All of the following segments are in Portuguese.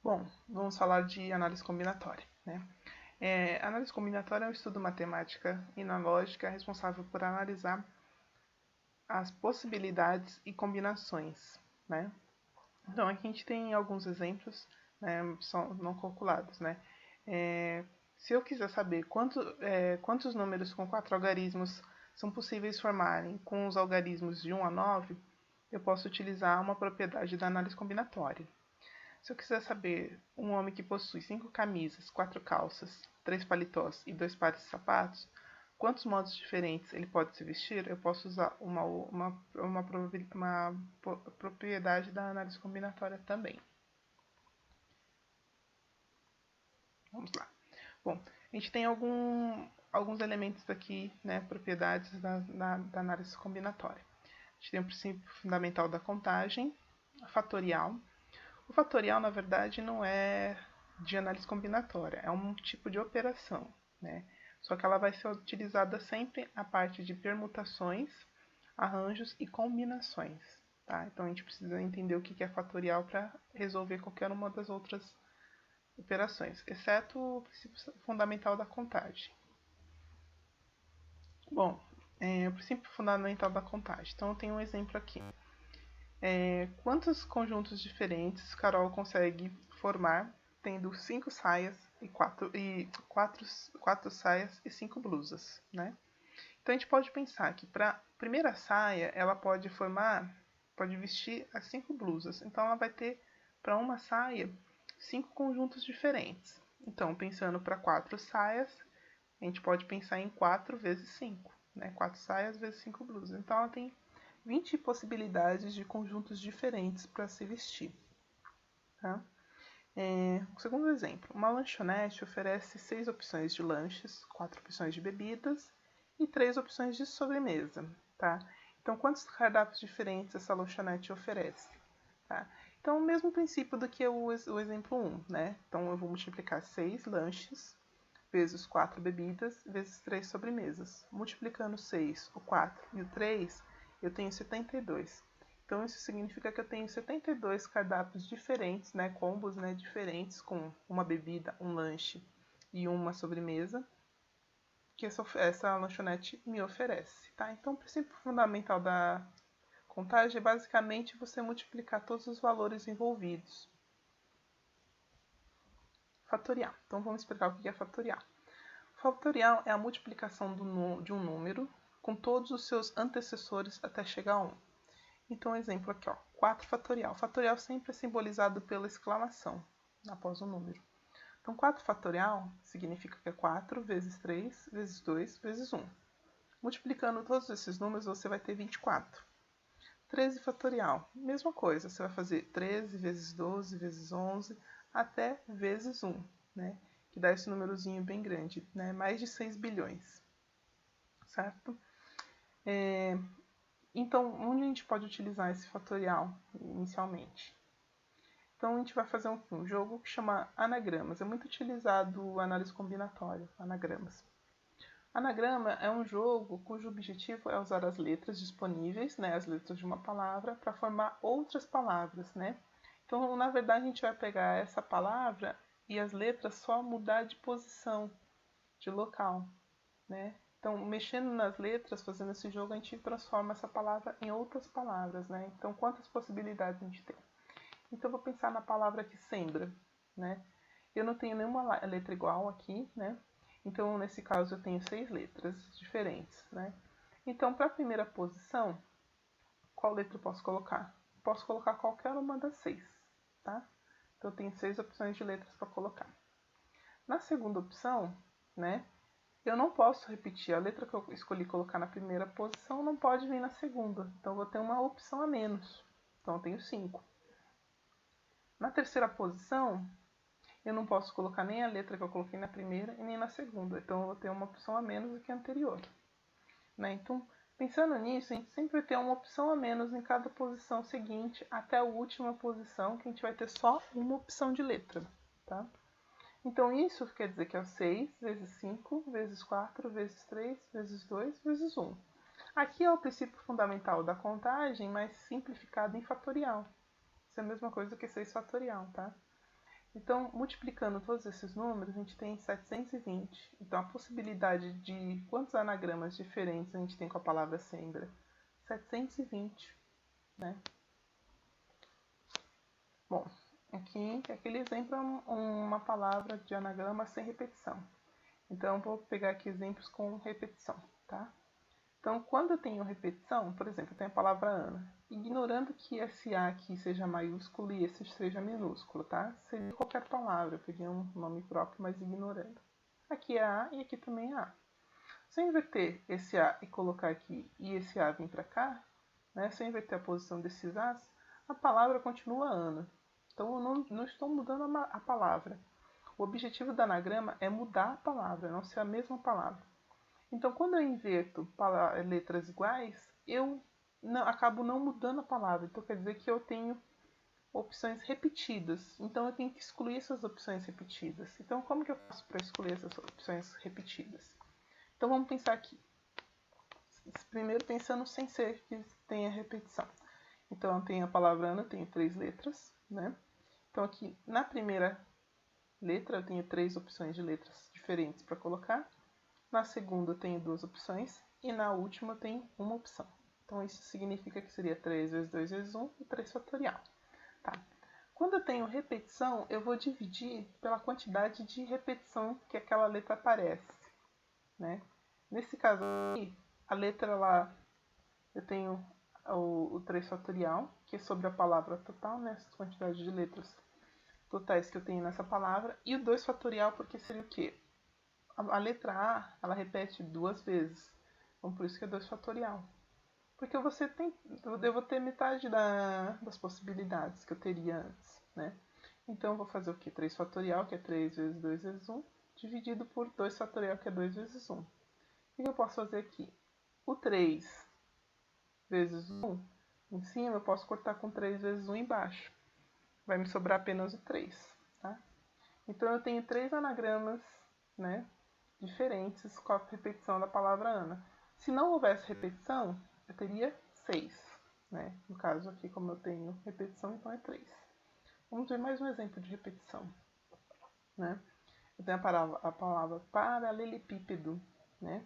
Bom, vamos falar de análise combinatória, né? Análise combinatória é um estudo matemática e na lógica responsável por analisar as possibilidades e combinações, né? Então, aqui a gente tem alguns exemplos, né, são não calculados, né? Se eu quiser saber quantos números com 4 algarismos são possíveis formarem com os algarismos de 1 a 9, eu posso utilizar uma propriedade da análise combinatória. Se eu quiser saber um homem que possui 5 camisas, 4 calças, 3 paletós e 2 pares de sapatos, quantos modos diferentes ele pode se vestir, eu posso usar uma propriedade da análise combinatória também. Vamos lá. Bom, a gente tem alguns elementos aqui, né, propriedades da análise combinatória. A gente tem o princípio fundamental da contagem, a fatorial. O fatorial, na verdade, não é de análise combinatória, é um tipo de operação, né? Só que ela vai ser utilizada sempre a parte de permutações, arranjos e combinações, tá? Então a gente precisa entender o que é fatorial para resolver qualquer uma das outras operações, exceto o princípio fundamental da contagem. Bom, o princípio fundamental da contagem. Então eu tenho um exemplo aqui. Quantos conjuntos diferentes Carol consegue formar tendo 5 saias e 4 saias e 5 blusas, né? Então a gente pode pensar que para a primeira saia ela pode vestir as 5 blusas. Então ela vai ter para uma saia 5 conjuntos diferentes. Então pensando para 4 saias, a gente pode pensar em 4 vezes 5, né? 4 saias vezes 5 blusas. Então ela tem 20 possibilidades de conjuntos diferentes para se vestir. Tá? O segundo exemplo, uma lanchonete oferece 6 opções de lanches, 4 opções de bebidas e 3 opções de sobremesa. Tá? Então, quantos cardápios diferentes essa lanchonete oferece? Tá? Então, o mesmo princípio do que o exemplo 1. Né? Então, eu vou multiplicar 6 lanches vezes 4 bebidas vezes 3 sobremesas. Multiplicando 6, o 4 e o 3, eu tenho 72. Então, isso significa que eu tenho 72 cardápios diferentes, né, combos, né, diferentes com uma bebida, um lanche e uma sobremesa que essa lanchonete me oferece. Tá? Então, o princípio fundamental da contagem é basicamente você multiplicar todos os valores envolvidos. Fatorial. Então, vamos explicar o que é fatorial. Fatorial é a multiplicação de um número com todos os seus antecessores até chegar a 1. Então, exemplo aqui, ó, 4 fatorial. Fatorial sempre é simbolizado pela exclamação após o número. Então, 4 fatorial significa que é 4 vezes 3 vezes 2 vezes 1. Multiplicando todos esses números, você vai ter 24. 13 fatorial, mesma coisa, você vai fazer 13 vezes 12 vezes 11 até vezes 1, né? Que dá esse númerozinho bem grande, né? Mais de 6 bilhões, certo? Então, onde a gente pode utilizar esse fatorial inicialmente? Então, a gente vai fazer um jogo que chama anagramas. É muito utilizado análise combinatória, anagramas. Anagrama é um jogo cujo objetivo é usar as letras disponíveis, né, as letras de uma palavra, para formar outras palavras, né? Então, na verdade, a gente vai pegar essa palavra e as letras só mudar de posição, de local, né? Então, mexendo nas letras, fazendo esse jogo, a gente transforma essa palavra em outras palavras, né? Então, quantas possibilidades a gente tem? Então, eu vou pensar na palavra aqui, sembra, né? Eu não tenho nenhuma letra igual aqui, né? Então, nesse caso, eu tenho 6 letras diferentes, né? Então, para a primeira posição, qual letra eu posso colocar? Posso colocar qualquer uma das 6, tá? Então, eu tenho 6 opções de letras para colocar. Na segunda opção, né? Eu não posso repetir. A letra que eu escolhi colocar na primeira posição não pode vir na segunda. Então, eu vou ter uma opção a menos. Então, eu tenho 5. Na terceira posição, eu não posso colocar nem a letra que eu coloquei na primeira e nem na segunda. Então, eu vou ter uma opção a menos do que a anterior. Né? Então, pensando nisso, a gente sempre vai ter uma opção a menos em cada posição seguinte, até a última posição, que a gente vai ter só uma opção de letra. Tá? Então, isso quer dizer que é 6 vezes 5 vezes 4 vezes 3 vezes 2 vezes 1. Aqui é o princípio fundamental da contagem, mas simplificado em fatorial. Isso é a mesma coisa que 6 fatorial, tá? Então, multiplicando todos esses números, a gente tem 720. Então, a possibilidade de quantos anagramas diferentes a gente tem com a palavra sembra? 720, né? Bom, aqui, aquele exemplo é uma palavra de anagrama sem repetição. Então, vou pegar aqui exemplos com repetição, tá? Então, quando eu tenho repetição, por exemplo, eu tenho a palavra Ana. Ignorando que esse A aqui seja maiúsculo e esse seja minúsculo, tá? Seria qualquer palavra, eu peguei um nome próprio, mas ignorando. Aqui é A e aqui também é A. Se eu inverter esse A e colocar aqui e esse A vir para cá, né? Se eu inverter a posição desses A's, a palavra continua Ana. Então, eu não estou mudando a palavra. O objetivo do anagrama é mudar a palavra, não ser a mesma palavra. Então, quando eu inverto letras iguais, eu acabo não mudando a palavra. Então, quer dizer que eu tenho opções repetidas. Então, eu tenho que excluir essas opções repetidas. Então, como que eu faço para excluir essas opções repetidas? Então, vamos pensar aqui. Primeiro, pensando sem ser que tenha repetição. Então, eu tenho a palavra Ana, eu tenho 3 letras, né? Então, aqui na primeira letra, eu tenho 3 opções de letras diferentes para colocar. Na segunda eu tenho 2 opções e na última eu tenho uma opção. Então isso significa que seria 3 vezes 2 vezes 1 e 3 fatorial. Tá? Quando eu tenho repetição, eu vou dividir pela quantidade de repetição que aquela letra aparece. Né? Nesse caso aqui, a letra lá, eu tenho o 3 fatorial, que é sobre a palavra total, né? Essa quantidade de letras totais que eu tenho nessa palavra, e o 2 fatorial, porque seria o quê? A letra A, ela repete 2 vezes. Então, por isso que é 2 fatorial. Porque eu vou ter metade das possibilidades que eu teria antes, né? Então, eu vou fazer o quê? 3 fatorial, que é 3 vezes 2 vezes 1, dividido por 2 fatorial, que é 2 vezes 1. O que eu posso fazer aqui? O 3 vezes 1 em cima, eu posso cortar com 3 vezes 1 embaixo. Vai me sobrar apenas o 3, tá? Então, eu tenho 3 anagramas, né? Diferentes com a repetição da palavra Ana. Se não houvesse repetição, eu teria 6. Né? No caso aqui, como eu tenho repetição, então é 3. Vamos ver mais um exemplo de repetição. Né? Eu tenho a palavra paralelepípedo. Né?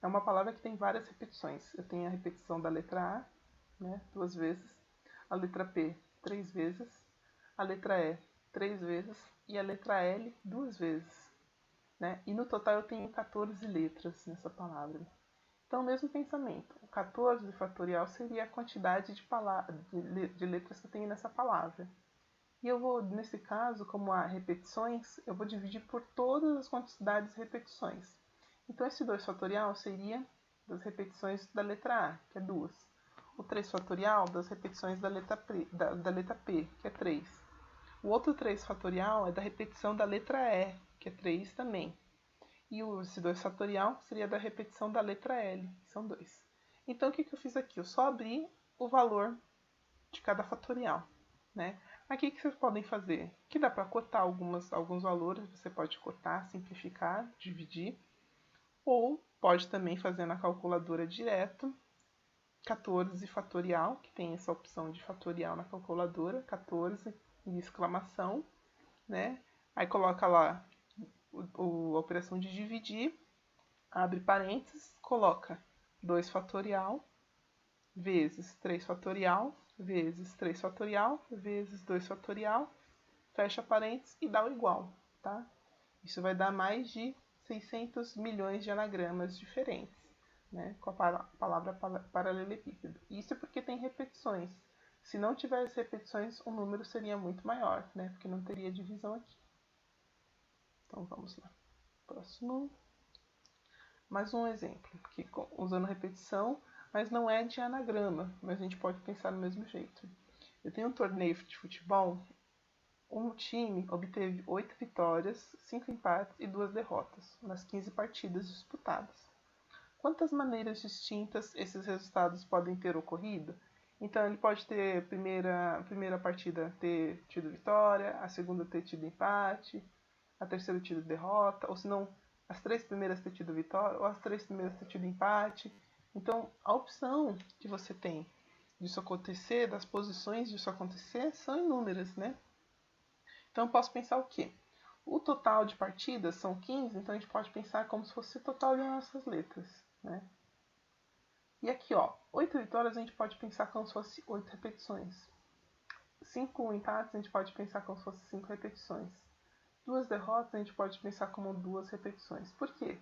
É uma palavra que tem várias repetições. Eu tenho a repetição da letra A, né? 2 vezes. A letra P, 3 vezes. A letra E, 3 vezes. E a letra L, 2 vezes. Né? E no total eu tenho 14 letras nessa palavra. Então, o mesmo pensamento. O 14 fatorial seria a quantidade de letras que eu tenho nessa palavra. E eu vou, nesse caso, como há repetições, eu vou dividir por todas as quantidades de repetições. Então, esse 2 fatorial seria das repetições da letra A, que é 2. O 3 fatorial das repetições da letra P, que é 3. O outro 3 fatorial é da repetição da letra E, que é 3 também. E esse 2 fatorial seria da repetição da letra L, que são 2. Então, o que eu fiz aqui? Eu só abri o valor de cada fatorial. Né? Aqui, o que vocês podem fazer? Aqui dá para cortar alguns valores, você pode cortar, simplificar, dividir. Ou pode também fazer na calculadora direto, 14 fatorial, que tem essa opção de fatorial na calculadora, 14 e exclamação, né? Aí coloca lá a operação de dividir, abre parênteses, coloca 2 fatorial vezes 3 fatorial vezes 3 fatorial vezes 2 fatorial, fecha parênteses e dá o igual, tá? Isso vai dar mais de 600 milhões de anagramas diferentes, né, com a palavra paralelepípedo. Isso porque tem repetições. Se não tivesse repetições, o número seria muito maior, né, porque não teria divisão aqui. Então vamos lá. Próximo. Mais um exemplo, que usando repetição, mas não é de anagrama, mas a gente pode pensar do mesmo jeito. Eu tenho um torneio de futebol, um time obteve 8 vitórias, 5 empates e 2 derrotas nas 15 partidas disputadas. Quantas maneiras distintas esses resultados podem ter ocorrido? Então ele pode ter a primeira partida ter tido vitória, a segunda ter tido empate, a terceira tido derrota, ou se não, as 3 primeiras ter tido vitória, ou as 3 primeiras ter tido empate. Então, a opção que você tem disso acontecer, das posições disso acontecer, são inúmeras, né? Então, eu posso pensar o quê? O total de partidas são 15, então a gente pode pensar como se fosse o total das nossas letras, né? E aqui, ó, 8 vitórias a gente pode pensar como se fosse 8 repetições. 5 empates a gente pode pensar como se fosse 5 repetições. 2 derrotas a gente pode pensar como 2 repetições. Por quê?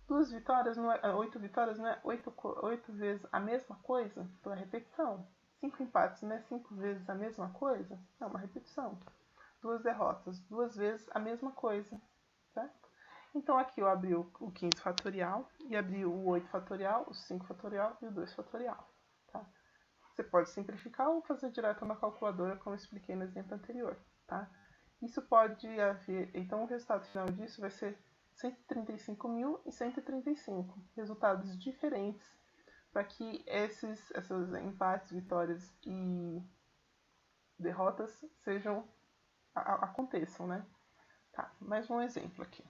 2 vitórias não é, 8 vitórias não é 8 vezes a mesma coisa? Então é repetição. 5 empates não é 5 vezes a mesma coisa? É uma repetição. 2 derrotas, 2 vezes a mesma coisa, certo? Então aqui eu abri o 15 fatorial e abri o 8 fatorial, o 5 fatorial e o 2 fatorial. Tá? Você pode simplificar ou fazer direto na calculadora, como eu expliquei no exemplo anterior. Tá? Isso pode haver, então o resultado final disso vai ser 135.000 e 135, resultados diferentes para que esses empates, vitórias e derrotas aconteçam, né? Tá, mais um exemplo aqui.